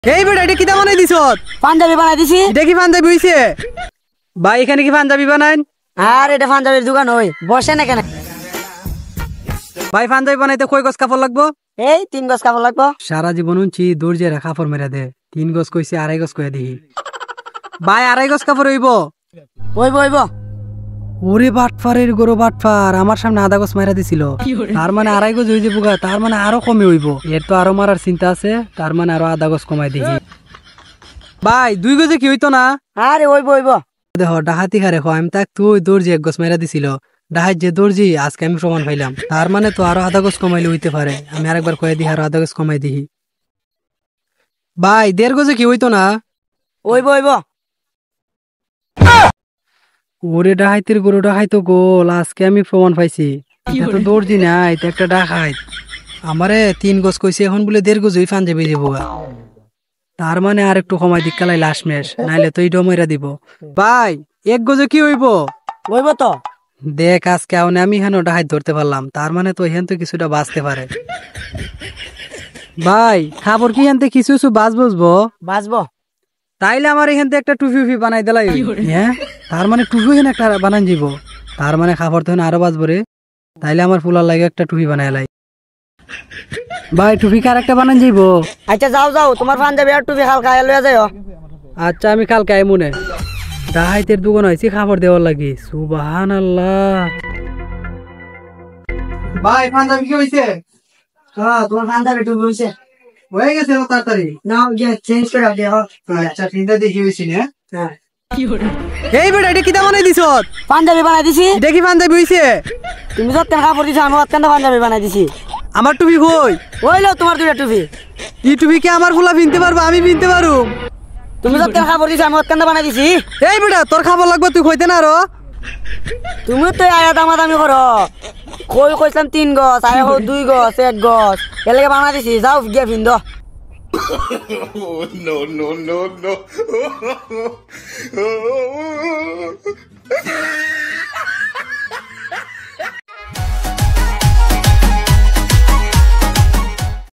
এই বেটা এটা কিটা বানাই দিছত? পাঞ্জাবি বানাই দিছি। এটা কি পাঞ্জাবি হইছে? ভাই এখানে কি পাঞ্জাবি বানাইন? আর এটা পাঞ্জাবির দোকান হই, বসেন এখানে। ভাই পাঞ্জাবি বানাইতে কয় গজ কাপড় লাগবো? এই 3 গজ কাপড় লাগবো। সারা জীবন উনছি দর্জিরা কাপড় মেরা দে, 3 গজ কইছে 2.5 গজ কইয়া দিহি। ভাই 2.5 গজ কাপড় হইব? হইব হইব। ওরে বাটফারের গরু বাটফার, আমার সামনে 1/2 গজ মাইরা দিছিল। তার মানে 2.5 গজ হইছে বুগা, তার মানে আরো কমে হইব। এর তো আরো মারার চিন্তা আছে, তার মানে আরো 1/2 গজ কমাই দিহি। ভাই 2 গজে কি হইতো না? আরে হইব হইব। দেখো ডাহাতি হারে আমি তাক তুই দর্জি 1 গজ মাইরা দিছিল, ডাহাত যে দর্জি আজকে আমি প্রমাণ পাইলাম, তার মানে তো আরো 1/2 গজ কমাইলে হইতে পারে। আমি আরেকবার কয়ে দিই, আরো 1/2 গজ কমাই দিহি। ভাই 1.5 গজে কি হইতো না? হইব হইব। ওরে ডাহাইতের গরু ডাহাইতো গোল, আজকে আমি প্রমাণ পাইছি। এটা তো দর্জি না, এটা একটা ডাকাইত। আমারে 3 গজ কইছে, এখন বলে 1.5 গজ হই পাঞ্জাবি দিব। তার মানে আর একটু কমাই দিক কালাই লাশ মেশ, নাইলে তো ইডো মইরা দিব। ভাই 1 গজে কি হইব? হইব তো। দেখ আজকে আমি হেন ডাহাইত ধরতে পারলাম, তার মানে তো হেন তো কিছুটা বাঁচতে পারে। ভাই খাবার কি হেনতে কিছু কিছু বাঁচ বসবো? বাঁচবো। তাইলে আমার এখান থেকে একটা টুপি উফি বানাই দিলাই। হ্যাঁ, তার মানে টুপি হেন একটা বানান যাব, তার মানে খাবার তো আরো বাঁচবো রে। তাইলে আমার ফুলার লাগে একটা টুপি বানাই লাই। ভাই টুপি কার একটা বানান যাব? আচ্ছা যাও যাও, তোমার পাঞ্জাবি আর টুপি হালকা লইয়া যাও। আচ্ছা আমি কালকে আই মনে। ডাহাইতের দোকান হয়েছে খাবার দেওয়ার লাগি। সুবহানাল্লাহ। ভাই পাঞ্জাবি কি হইছে? হ্যাঁ, তোমার পাঞ্জাবি টুপি হইছে। হয়ে গেছে তাড়াতাড়ি। নাও গিয়ে চেঞ্জ করে দাও। আচ্ছা চিন্তা দেখি হইছি না। হ্যাঁ। এই বেটা এটা কিটা বানাই দিছত? পাঞ্জাবি বানাই দিছি। এটা কি পাঞ্জাবি হইছে? তুমি যত কাপড় দিছো আমি অত পাঞ্জাবি বানাই দিছি। আমার টুপি কই? ওইলো তোমার দুইটা টুপি। এই টুপি কি আমার ফুলা পিনতে পারবো? আমি পিনতে পারু? তুমি যত কাপড় দিছো আমি অত বানাই দিছি। এই বেটা তোর খাবার লাগবে, তুই কইতে না আরো। তুমি তো আয়া দামাদামি করো। কইছিলাম 3 গজ, আয়া 2 গজ 1 গজ, এর লাগে বানাই দিছি। যাও গিয়ে পিন দাও। no, no, no, no.